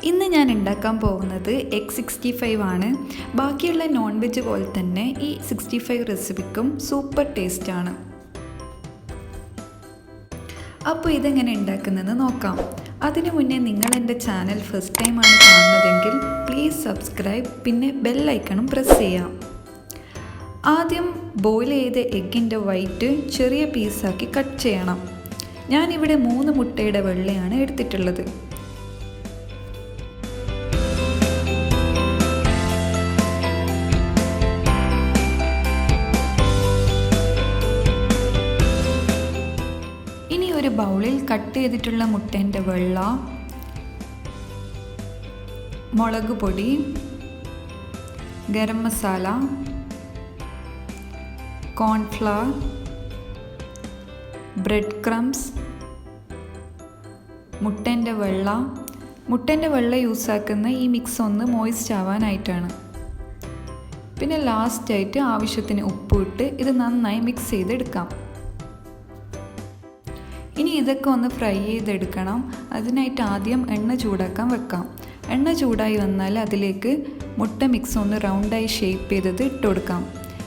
ഇന്ന് ഞാൻ ഉണ്ടാക്കാൻ പോകുന്നത് എഗ് 65 ആണ്. ബാക്കിയുള്ള നോൺ വെജ് പോലെ തന്നെ ഈ 65 റെസിപ്പിക്കും സൂപ്പർ ടേസ്റ്റാണ്. അപ്പോൾ ഇതെങ്ങനെ ഉണ്ടാക്കുന്നതെന്ന് നോക്കാം. അതിനു മുന്നേ നിങ്ങൾ എൻ്റെ ചാനൽ ഫസ്റ്റ് ടൈമാണ് കാണുന്നതെങ്കിൽ പ്ലീസ് സബ്സ്ക്രൈബ്, പിന്നെ ബെൽ ഐക്കണും പ്രസ് ചെയ്യാം. ആദ്യം ബോയിൽ ചെയ്ത എഗ്ഗിൻ്റെ വൈറ്റ് ചെറിയ പീസാക്കി കട്ട് ചെയ്യണം. ഞാനിവിടെ 3 മുട്ടയുടെ വെള്ളയാണ് എടുത്തിട്ടുള്ളത്. ഇനി ഒരു ബൗളിൽ കട്ട് ചെയ്തിട്ടുള്ള മുട്ടേൻ്റെ വെള്ള, മുളക് പൊടി, garam masala, cornflour, bread crumbs, മുട്ടേൻ്റെ വെള്ള യൂസാക്കുന്ന ഈ മിക്സ് ഒന്ന് മോയിസ്റ്റ് ആവാനായിട്ടാണ്. പിന്നെ ലാസ്റ്റായിട്ട് ആവശ്യത്തിന് ഉപ്പ് ഇട്ട് ഇത് നന്നായി മിക്സ് ചെയ്തെടുക്കാം. ഇനി ഇതൊക്കെ ഒന്ന് ഫ്രൈ ചെയ്തെടുക്കണം. അതിനായിട്ട് ആദ്യം എണ്ണ ചൂടാക്കാൻ വെക്കാം. എണ്ണ ചൂടായി വന്നാൽ അതിലേക്ക് മുട്ട മിക്സ് ഒന്ന് റൗണ്ടായി ഷേപ്പ് ചെയ്തത് ഇട്ട് കൊടുക്കാം.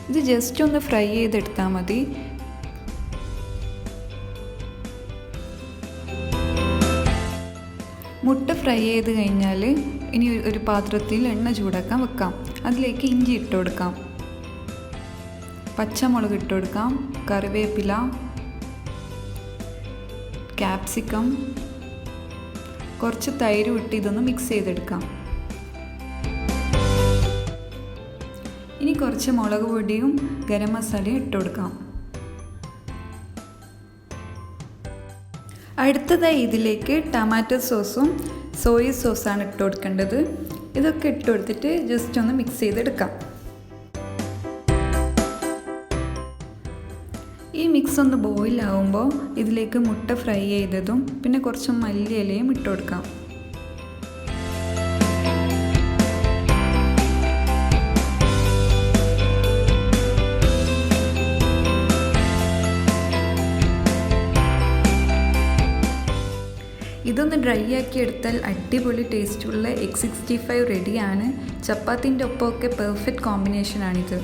ഇത് ജസ്റ്റ് ഒന്ന് ഫ്രൈ ചെയ്തെടുത്താൽ മതി. മുട്ട ഫ്രൈ ചെയ്ത് കഴിഞ്ഞാൽ ഇനി ഒരു പാത്രത്തിൽ എണ്ണ ചൂടാക്കാൻ വെക്കാം. അതിലേക്ക് ഇഞ്ചി ഇട്ട് കൊടുക്കാം, പച്ചമുളക് ഇട്ട് കൊടുക്കാം, കറിവേപ്പില, ക്യാപ്സിക്കം, കുറച്ച് തൈര് ഇട്ട് ഇതൊന്ന് മിക്സ് ചെയ്തെടുക്കാം. ഇനി കുറച്ച് മുളക് പൊടിയും ഗരം മസാലയും ഇട്ട് കൊടുക്കാം. അടുത്തതായി ഇതിലേക്ക് ടൊമാറ്റോ സോസും സോയ സോസാണ് ഇട്ട് കൊടുക്കേണ്ടത്. ഇതൊക്കെ ഇട്ട് കൊടുത്തിട്ട് ജസ്റ്റ് ഒന്ന് മിക്സ് ചെയ്തെടുക്കാം. ഈ മിക്സ് ഒന്ന് ബോയിൽ ആവുമ്പോൾ ഇതിലേക്ക് മുട്ട ഫ്രൈ ചെയ്തതും പിന്നെ കുറച്ച് മല്ലിയിലയും ഇട്ട് കൊടുക്കാം. ഇതൊന്ന് ഡ്രൈ ആക്കി എടുത്താൽ അടിപൊളി ടേസ്റ്റുള്ള എഗ് 65 റെഡിയാണ്. ചപ്പാത്തിൻ്റെ ഒപ്പമൊക്കെ പെർഫെക്റ്റ് കോമ്പിനേഷനാണിത്.